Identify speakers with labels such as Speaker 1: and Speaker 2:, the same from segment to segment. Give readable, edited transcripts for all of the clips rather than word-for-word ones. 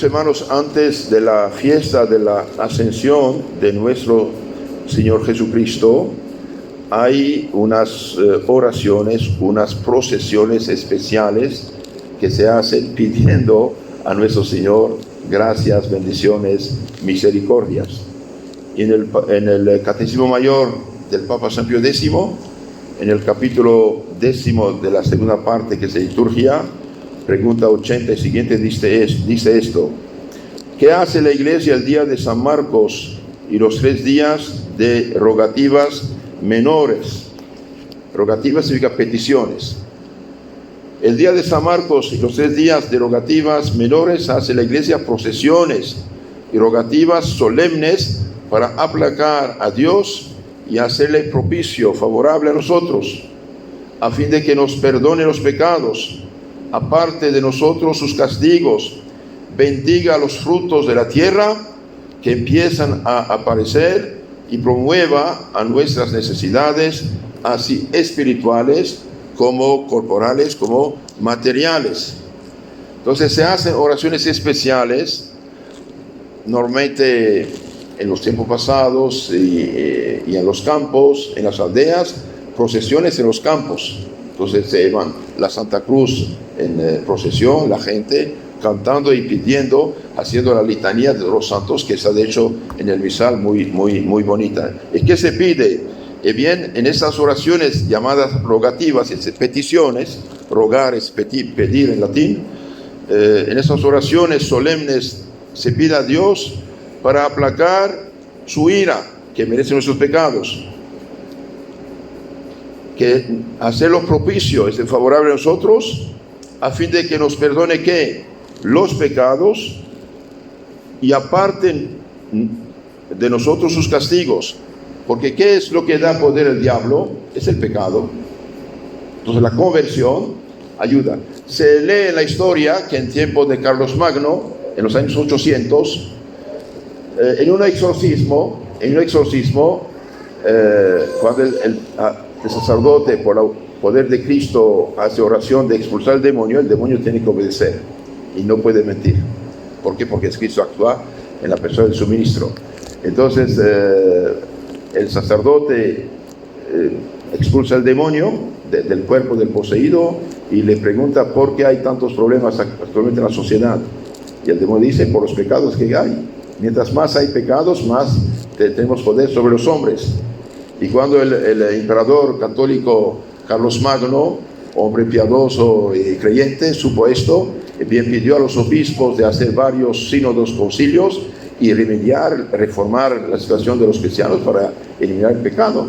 Speaker 1: Queridos hermanos, antes de la fiesta de la ascensión de nuestro Señor Jesucristo, hay unas oraciones, unas procesiones especiales que se hacen pidiendo a nuestro Señor gracias, bendiciones, misericordias. Y en el Catecismo Mayor del Papa San Pío X, en el capítulo 10 de la segunda parte, que es liturgia, pregunta 80 y siguiente, dice esto: ¿qué hace la Iglesia el día de San Marcos y los 3 días de rogativas menores? Rogativas significa peticiones. El día de San Marcos y los 3 días de rogativas menores hace la Iglesia procesiones y rogativas solemnes para aplacar a Dios y hacerle propicio, favorable a nosotros, a fin de que nos perdone los pecados, aparte de nosotros sus castigos, bendiga los frutos de la tierra que empiezan a aparecer y promueva a nuestras necesidades, así espirituales como corporales, como materiales. Entonces se hacen oraciones especiales, normalmente en los tiempos pasados y en los campos, en las aldeas, procesiones en los campos. Entonces se llevan la Santa Cruz en procesión, la gente cantando y pidiendo, haciendo la litanía de los santos, que está de hecho en el misal muy bonita. ¿Y qué se pide? Bien, en estas oraciones llamadas rogativas, peticiones, rogar es pedir en latín, en estas oraciones solemnes se pide a Dios para aplacar su ira, que merece nuestros pecados, que hacerlo propicio, es favorable a nosotros, a fin de que nos perdone ¿qué? Los pecados, y aparten de nosotros sus castigos. Porque ¿qué es lo que da poder al diablo? Es el pecado. Entonces la conversión ayuda. Se lee en la historia que en tiempo de Carlos Magno, en los años 800, en un exorcismo, cuando el sacerdote, por el poder de Cristo, hace oración de expulsar el demonio tiene que obedecer y no puede mentir. ¿Por qué? Porque Cristo actúa en la persona de su ministro. Entonces el sacerdote expulsa el demonio del cuerpo del poseído y le pregunta por qué hay tantos problemas actualmente en la sociedad. Y el demonio dice: por los pecados que hay. Mientras más hay pecados, más tenemos poder sobre los hombres. Y cuando el emperador católico Carlos Magno, hombre piadoso y creyente, supo esto, bien pidió a los obispos de hacer varios sínodos, concilios, y reformar la situación de los cristianos para eliminar el pecado.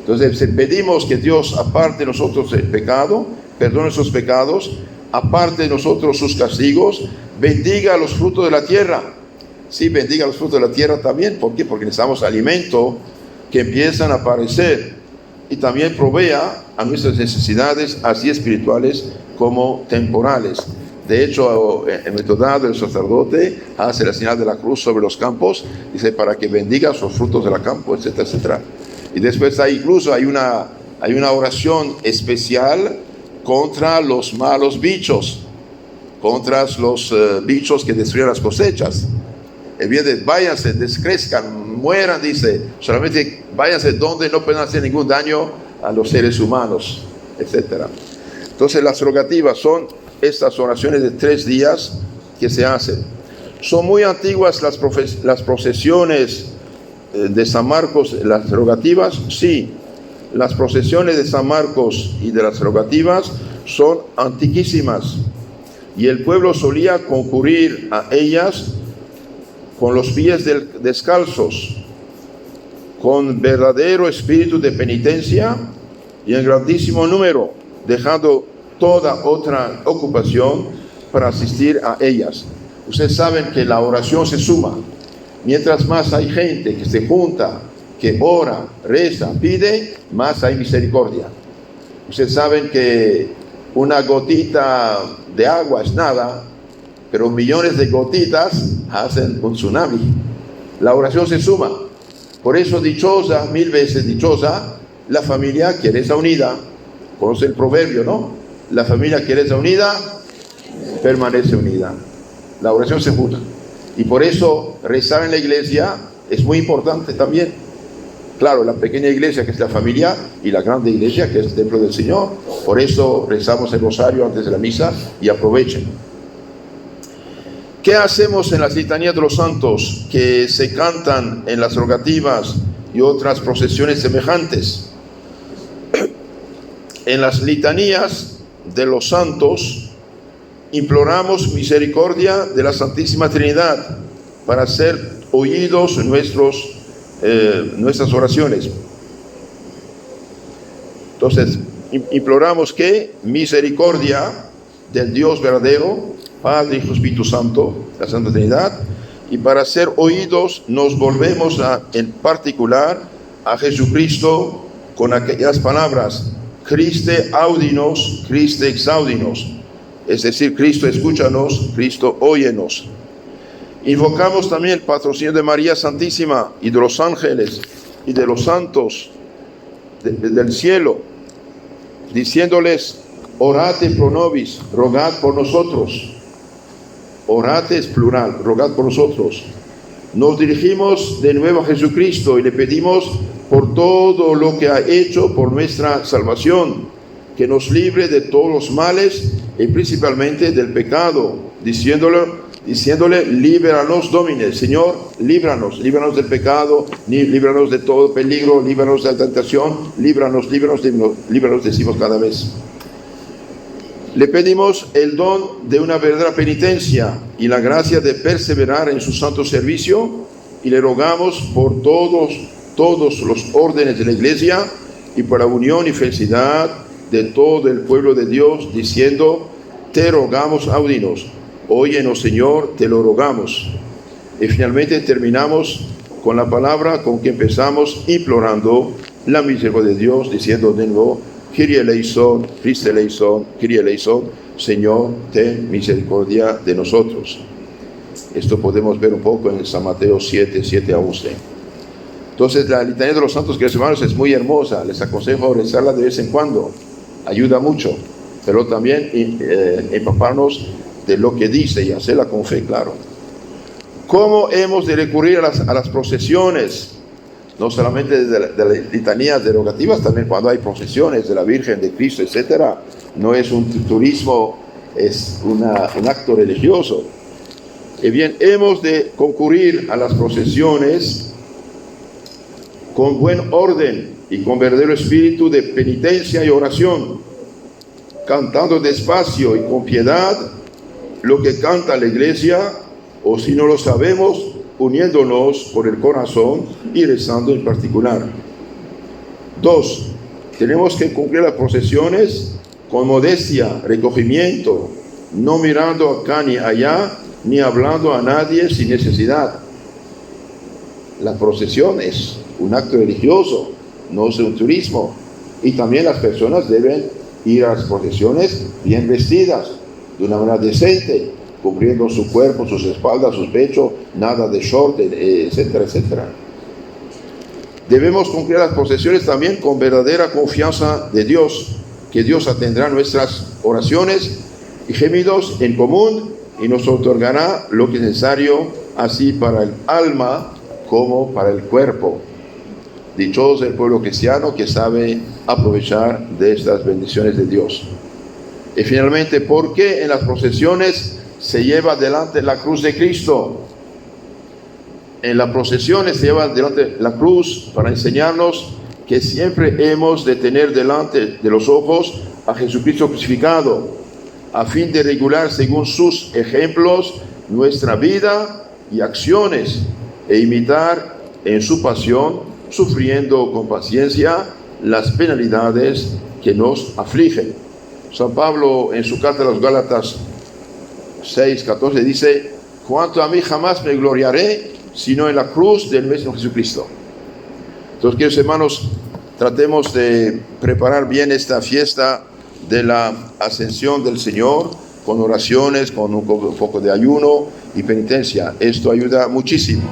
Speaker 1: Entonces pedimos que Dios aparte de nosotros el pecado, perdone nuestros pecados, aparte de nosotros sus castigos, bendiga los frutos de la tierra. Sí, bendiga los frutos de la tierra también. ¿Por qué? Porque necesitamos alimento que empiezan a aparecer, y también provea a nuestras necesidades, así espirituales como temporales. De hecho, en Metodado el sacerdote hace la señal de la cruz sobre los campos, dice, para que bendiga los frutos del campo, etcétera, etcétera. Y después hay una oración especial contra los malos bichos, contra los bichos que destruyen las cosechas. Váyanse, descrezcan, mueran, dice, solamente váyanse donde no puedan hacer ningún daño a los seres humanos, etcétera. Entonces las rogativas son estas oraciones de 3 días que se hacen. Son muy antiguas las procesiones de San Marcos, las rogativas. Sí, las procesiones de San Marcos y de las rogativas son antiquísimas, y el pueblo solía concurrir a ellas con los pies descalzos, con verdadero espíritu de penitencia y en grandísimo número, dejando toda otra ocupación para asistir a ellas. Ustedes saben que la oración se suma. Mientras más hay gente que se junta, que ora, reza, pide, más hay misericordia. Ustedes saben que una gotita de agua es nada, pero millones de gotitas hacen un tsunami. La oración se suma. Por eso dichosa, 1000 veces dichosa, la familia que reza unida. Conoce el proverbio, ¿no? La familia que reza unida permanece unida. La oración se junta. Y por eso rezar en la iglesia es muy importante también. Claro, la pequeña iglesia que es la familia y la grande iglesia que es el templo del Señor. Por eso rezamos el rosario antes de la misa y aprovechen. ¿Qué hacemos en las litanías de los santos que se cantan en las rogativas y otras procesiones semejantes? En las litanías de los santos imploramos misericordia de la Santísima Trinidad para ser oídos nuestras oraciones. Entonces, imploramos que misericordia del Dios verdadero, Padre, Hijo, Espíritu Santo, la Santa Trinidad, y para ser oídos nos volvemos en particular a Jesucristo con aquellas palabras: Christe audinos, Christe exaudinos, es decir, Cristo escúchanos, Cristo óyenos. Invocamos también el patrocinio de María Santísima y de los ángeles y de los santos del cielo, diciéndoles: orate pro nobis, rogad por nosotros. Orate es plural, rogad por nosotros. Nos dirigimos de nuevo a Jesucristo y le pedimos por todo lo que ha hecho por nuestra salvación, que nos libre de todos los males y principalmente del pecado, diciéndole: líbranos, Domine, Señor, líbranos del pecado, líbranos de todo peligro, líbranos de la tentación, líbranos, decimos cada vez. Le pedimos el don de una verdadera penitencia y la gracia de perseverar en su santo servicio, y le rogamos por todos los órdenes de la Iglesia y por la unión y felicidad de todo el pueblo de Dios, diciendo: te rogamos, audinos, óyenos, Señor, te lo rogamos. Y finalmente terminamos con la palabra con que empezamos, implorando la misericordia de Dios, diciendo de nuevo: Kyrie eleison, Christe eleison, Kyrie eleison, Señor, ten misericordia de nosotros. Esto podemos ver un poco en San Mateo 7 a 11. Entonces, la litanía de los santos, queridos hermanos, es muy hermosa. Les aconsejo rezarla de vez en cuando. Ayuda mucho. Pero también empaparnos de lo que dice y hacerla con fe, claro. ¿Cómo hemos de recurrir a las procesiones? No solamente de las litanías derogativas, también cuando hay procesiones de la Virgen, de Cristo, etc. No es un turismo, es un acto religioso. Y bien, hemos de concurrir a las procesiones con buen orden y con verdadero espíritu de penitencia y oración, cantando despacio y con piedad lo que canta la Iglesia, o si no lo sabemos, uniéndonos por el corazón y rezando en particular. 2. Tenemos que cumplir las procesiones con modestia, recogimiento, no mirando acá ni allá, ni hablando a nadie sin necesidad. La procesión es un acto religioso, no es un turismo. Y también las personas deben ir a las procesiones bien vestidas, de una manera decente, cubriendo su cuerpo, sus espaldas, sus pechos, nada de short, etcétera, etcétera. Debemos cumplir las procesiones también con verdadera confianza de Dios, que Dios atenderá nuestras oraciones y gemidos en común y nos otorgará lo que es necesario, así para el alma como para el cuerpo. Dichoso el pueblo cristiano que sabe aprovechar de estas bendiciones de Dios. Y finalmente, ¿por qué en las procesiones se lleva delante la cruz de Cristo? En las procesiones se lleva delante la cruz para enseñarnos que siempre hemos de tener delante de los ojos a Jesucristo crucificado, a fin de regular según sus ejemplos nuestra vida y acciones, e imitar en su pasión, sufriendo con paciencia las penalidades que nos afligen. San Pablo, en su carta a los Gálatas 6:14, dice: cuanto a mí, jamás me gloriaré sino en la cruz del mismo Jesucristo. Entonces, queridos hermanos, tratemos de preparar bien esta fiesta de la ascensión del Señor, con oraciones, con un poco de ayuno y penitencia. Esto ayuda muchísimo.